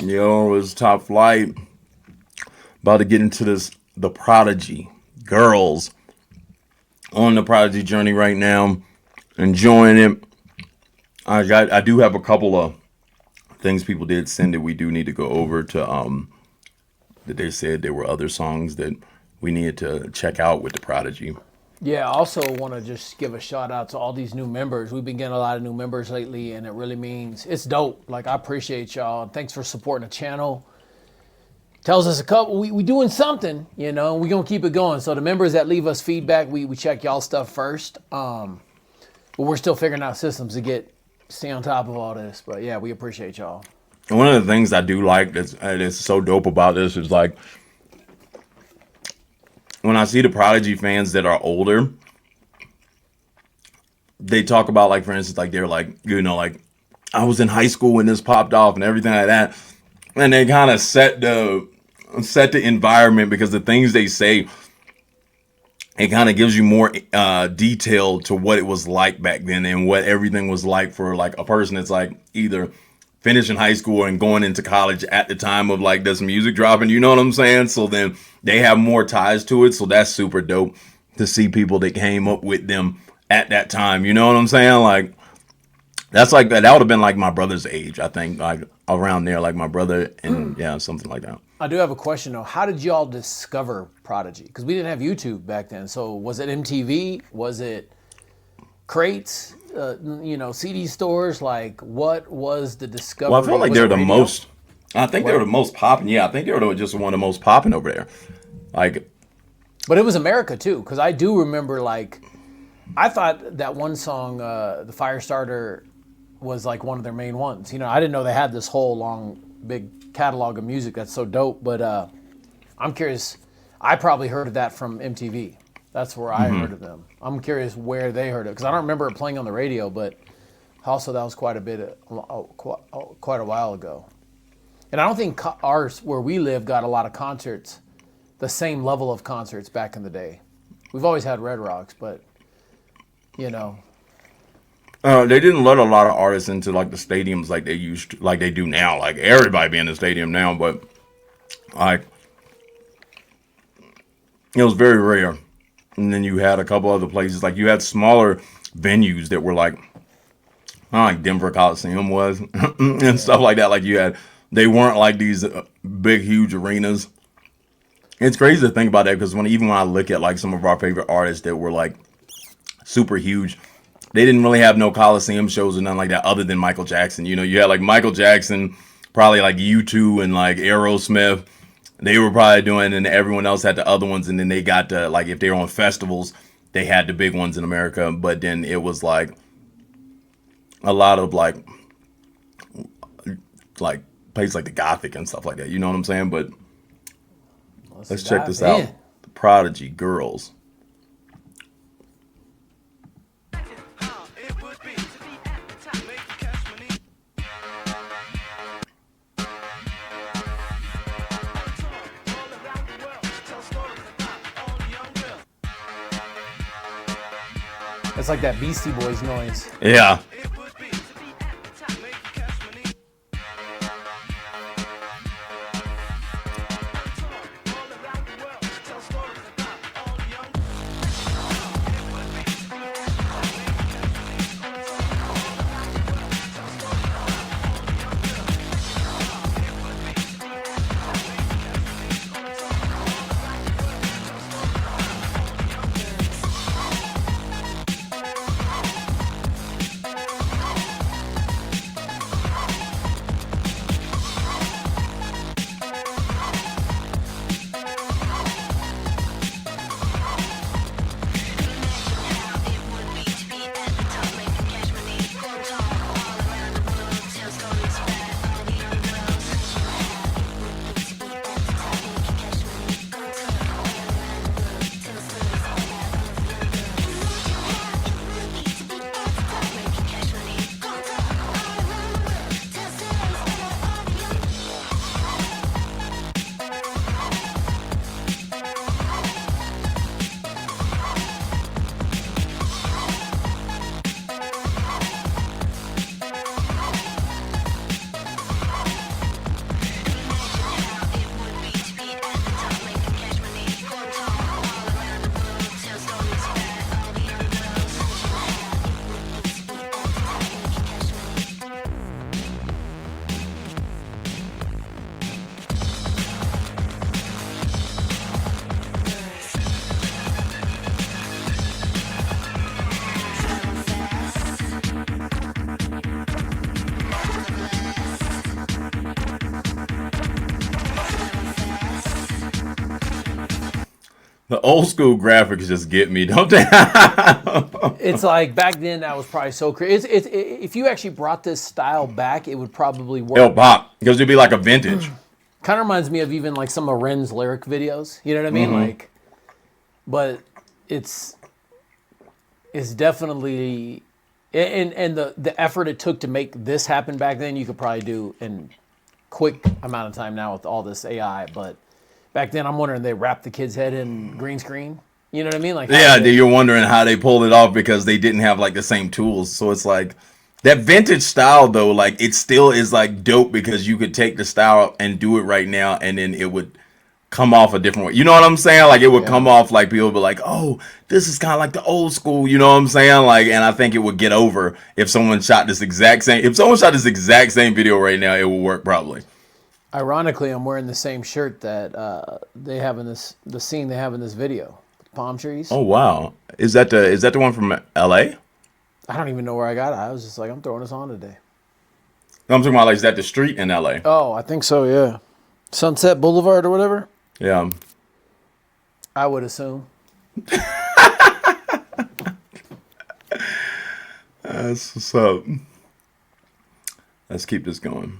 Yo, it's Top Flight. About to get into the Prodigy. Girls on the Prodigy journey right now. Enjoying it. I do have a couple of things people did send that we do need to go over to that they said there were other songs that we needed to check out with the Prodigy. Yeah, I also want to just give a shout out to all these new members. We've been getting a lot of new members lately, and it really means it's dope. Like, I appreciate y'all. Thanks for supporting the channel. Tells us we doing something, we gonna keep it going. So the members that leave us feedback, we check y'all stuff first. But we're still figuring out systems to stay on top of all this. But yeah, we appreciate y'all. And one of the things I do like that's so dope about this is like when I see the Prodigy fans that are older, they talk about, like, for instance, like they're like, like, I was in high school when this popped off and everything like that. And they kind of set the environment, because the things they say, it kind of gives you more detail to what it was like back then and what everything was like for like a person that's like either finishing high school and going into college at the time of like this music dropping, you know what I'm saying? So then they have more ties to it. So that's super dope to see people that came up with them at that time. You know what I'm saying? Like, that's like that would have been like my brother's age, I think, like around there, like my brother, and yeah, something like that. I do have a question though. How did y'all discover Prodigy? Because we didn't have YouTube back then. So was it MTV? Was it crates? CD stores? Like, what was the discovery? Well, I feel like they're the most. I think they were the most popping. Yeah, I think they were just one of the most popping over there. Like, but it was America too, because I do remember, like, I thought that one song, the Firestarter, was like one of their main ones. I didn't know they had this whole long, big catalog of music. That's so dope. But I'm curious. I probably heard of that from MTV. That's where I heard of them. I'm curious where they heard it, because I don't remember it playing on the radio. But also, that was quite a while ago. And I don't think ours, where we live, got a lot of concerts, the same level of concerts back in the day. We've always had Red Rocks, but they didn't let a lot of artists into like the stadiums like they used to, like they do now. Like, everybody be in the stadium now, but like it was very rare. And then you had a couple other places, like you had smaller venues that were like Denver Coliseum was and stuff like that. Like they weren't like these big, huge arenas. It's crazy to think about that, because even when I look at like some of our favorite artists that were like super huge, they didn't really have no Coliseum shows or nothing like that other than Michael Jackson. You had like Michael Jackson, probably like U2 and like Aerosmith. They were probably doing, and everyone else had the other ones. And then they got to, like, if they were on festivals, they had the big ones in America. But then it was like a lot of like places like the Gothic and stuff like that. You know what I'm saying? But let's check this out. The Prodigy, Girls. It's like that Beastie Boys noise. Yeah. The old school graphics just get me, don't they? It's like back then that was probably so crazy. If you actually brought this style back, it would probably work. It'll pop because it'd be like a vintage. Kind of reminds me of even like some of Ren's lyric videos. You know what I mean? Like, but it's definitely and the effort it took to make this happen back then, you could probably do in quick amount of time now with all this AI. But back then, I'm wondering they wrapped the kid's head in green screen. You know what I mean? Like, Yeah, you're wondering how they pulled it off because they didn't have like the same tools. So it's like that vintage style though, like it still is like dope because you could take the style and do it right now and then it would come off a different way. You know what I'm saying? Like it would come off like people would be like, oh, this is kind of like the old school. You know what I'm saying? Like, and I think it would get over if someone shot this exact same. If someone shot this exact same video right now, it would work probably. Ironically, I'm wearing the same shirt that they have in the scene they have in this video. Palm trees. Oh wow, is that the one from L.A.? I don't even know where I got it. I was just like, I'm throwing this on today. I'm talking about like is that the street in L.A.? Oh, I think so. Yeah, Sunset Boulevard or whatever. Yeah, I would assume. That's what's up. Let's keep this going.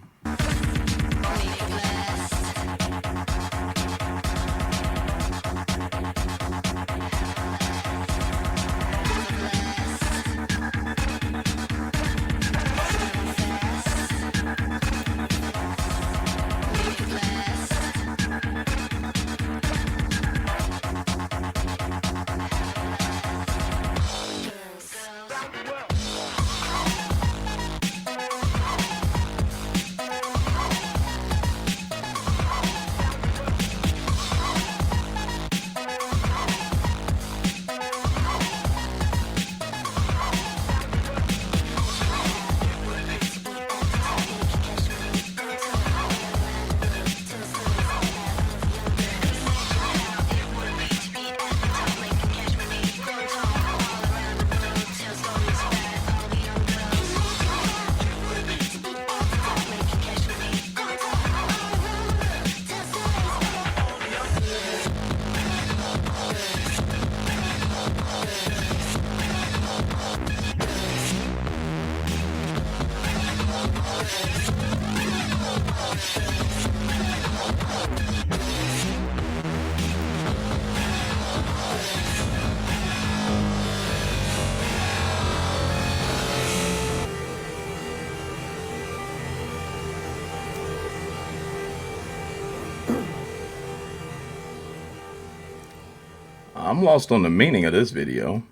I'm lost on the meaning of this video.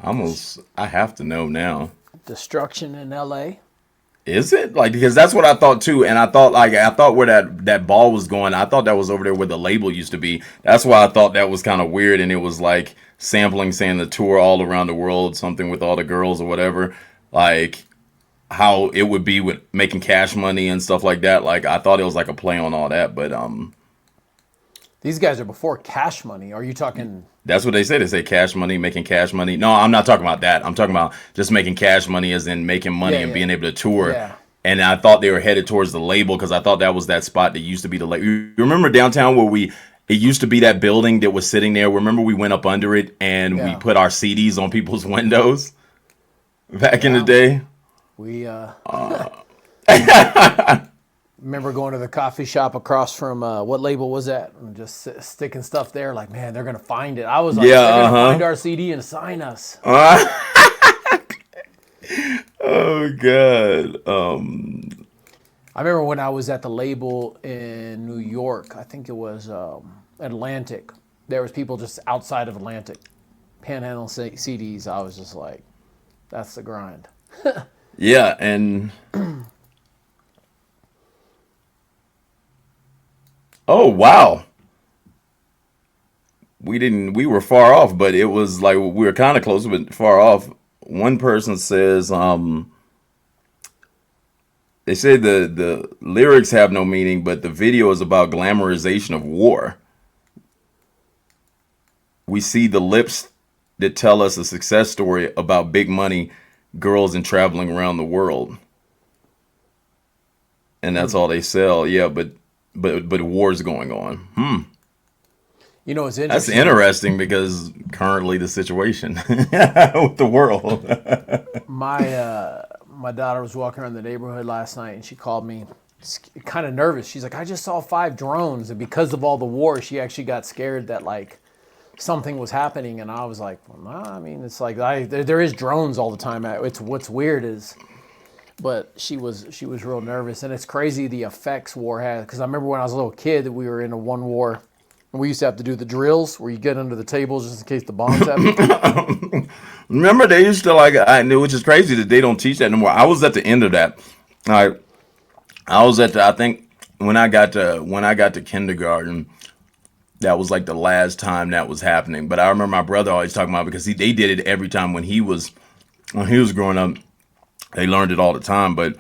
I have to know now. Destruction in L.A. Is it? Like, because that's what I thought too. And I thought where that ball was going, I thought that was over there where the label used to be. That's why I thought that was kind of weird. And it was like sampling saying the tour all around the world, something with all the girls or whatever. Like how it would be with making cash money and stuff like that. Like I thought it was like a play on all that. But These guys are before Cash Money. Are you talking? that's what they say. They say cash money, making cash money. No, I'm not talking about that. I'm talking about just making cash money as in making money and being able to tour. Yeah. And I thought they were headed towards the label because I thought that was that spot that used to be the label. You remember downtown where it used to be that building that was sitting there. Remember we went up under it and we put our CDs on people's windows back in the day? We remember going to the coffee shop across from what label was that? And just sticking stuff there. Like, man, they're gonna find it. I was like, they're gonna find our CD and sign us. Oh God. I remember when I was at the label in New York. I think it was Atlantic. There was people just outside of Atlantic panhandling CDs. I was just like, that's the grind. Yeah, and oh wow. We were far off, but it was like we were kind of close but far off. One person says they say the lyrics have no meaning, but the video is about glamorization of war. We see the lips that tell us a success story about big money, girls, and traveling around the world. And that's all they sell. Yeah, but war's going on. You know, it's That's interesting. interesting because currently the situation with the world. My daughter was walking around the neighborhood last night, and she called me kind of nervous. She's like, I just saw 5 drones, and because of all the war, she actually got scared that like something was happening. And I was like, well, nah, I mean, it's like there is drones all the time. It's what's weird is, but she was real nervous, and it's crazy the effects war has. Because I remember when I was a little kid that we were in one war. We used to have to do the drills where you get under the tables just in case the bombs happen. Remember, they used to which is crazy that they don't teach that anymore. I was at the end of that. I was I think when I got to kindergarten, that was like the last time that was happening. But I remember my brother always talking about it because they did it every time when he was growing up. They learned it all the time, but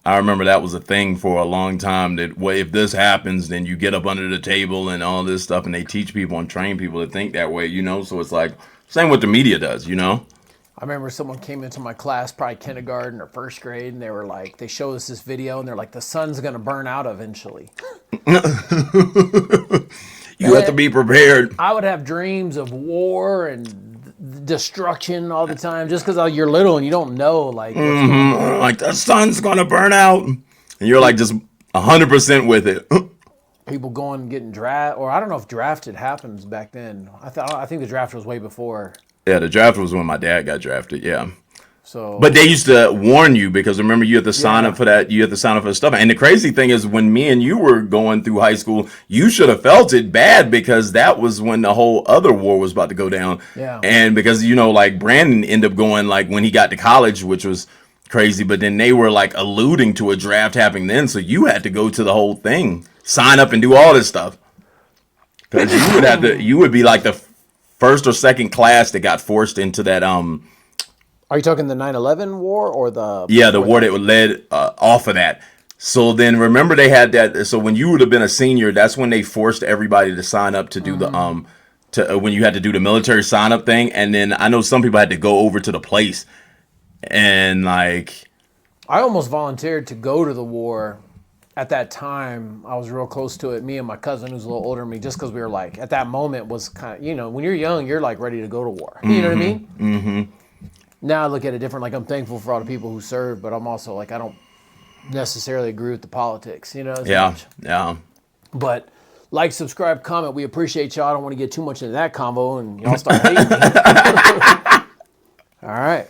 I remember that was a thing for a long time that if this happens, then you get up under the table and all this stuff, and they teach people and train people to think that way, you know? So it's like, same what the media does, you know? I remember someone came into my class, probably kindergarten or first grade, and they were like, they showed us this video, and they're like, the sun's going to burn out eventually. You have to be prepared. I would have dreams of war and destruction all the time just because you're little and you don't know like what's going on. Like the sun's gonna burn out, and you're like just 100% with it. People going and getting drafted, or I don't know if drafted happens back then. I think the draft was way before. Yeah, the draft was when my dad got drafted. Yeah. So, but they used to warn you because remember you had to sign up for that. You had to sign up for stuff. And the crazy thing is when me and you were going through high school, you should have felt it bad because that was when the whole other war was about to go down. Yeah. And because, like Brandon ended up going like when he got to college, which was crazy. But then they were like alluding to a draft happening then. So you had to go to the whole thing, sign up and do all this stuff. Because you would be like the first or second class that got forced into that, Are you talking the 9/11 war or the? Yeah, the war that led off of that. So then remember they had that. So when you would have been a senior, that's when they forced everybody to sign up to do the when you had to do the military sign up thing. And then I know some people had to go over to the place and like. I almost volunteered to go to the war. At that time, I was real close to it. Me and my cousin, who's a little older than me, just because we were like at that moment was kind of when you're young, you're like ready to go to war. You know what I mean? Mm-hmm. Now I look at it different. Like I'm thankful for all the people who served, but I'm also like I don't necessarily agree with the politics. Yeah. But like, subscribe, comment. We appreciate y'all. I don't want to get too much into that combo and y'all start hating me. All right.